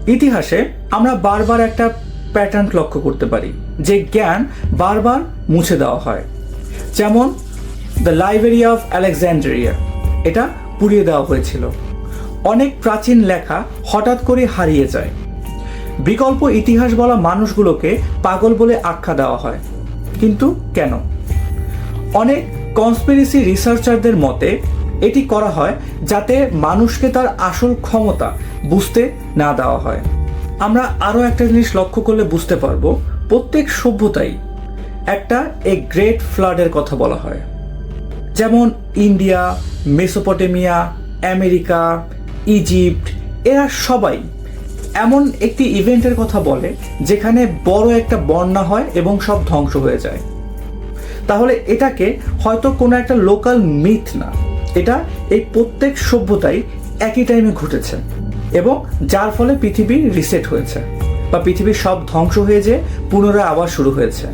ইতিহাসে আমরা বারবার একটা প্যাটার্ন লক্ষ্য করতে পারি যে জ্ঞান বারবার মুছে দেওয়া হয়। যেমন দ্য লাইব্রেরি অফ আলেকজান্ড্রিয়া, এটা পুড়িয়ে দেওয়া হয়েছিল। অনেক প্রাচীন লেখা হঠাৎ করে হারিয়ে যায়। বিকল্প ইতিহাস বলা মানুষগুলোকে পাগল বলে আখ্যা দেওয়া হয়। কিন্তু কেন? অনেক কনস্পিরেসি রিসার্চারদের মতে এটি করা হয় যাতে মানুষকে তার আসল ক্ষমতা বুঝতে না দেওয়া হয়। আমরা আরও একটা জিনিস লক্ষ্য করলে বুঝতে পারবো, প্রত্যেক সভ্যতাই একটা এ গ্রেট ফ্লাডের কথা বলা হয়। যেমন ইন্ডিয়া, মেসোপটেমিয়া, আমেরিকা, ইজিপ্ট, এরা সবাই এমন একটি ইভেন্টের কথা বলে যেখানে বড় একটা বন্যা হয় এবং সব ধ্বংস হয়ে যায়। তাহলে এটাকে হয়তো কোনো একটা লোকাল মিথ না, এটা এই প্রত্যেক সভ্যতাই একই টাইমে ঘটেছে এবং যার ফলে পৃথিবী রিসেট হয়েছে বা পৃথিবীর সব ধ্বংস হয়ে যেয়ে পুনরায় আবার শুরু হয়েছে।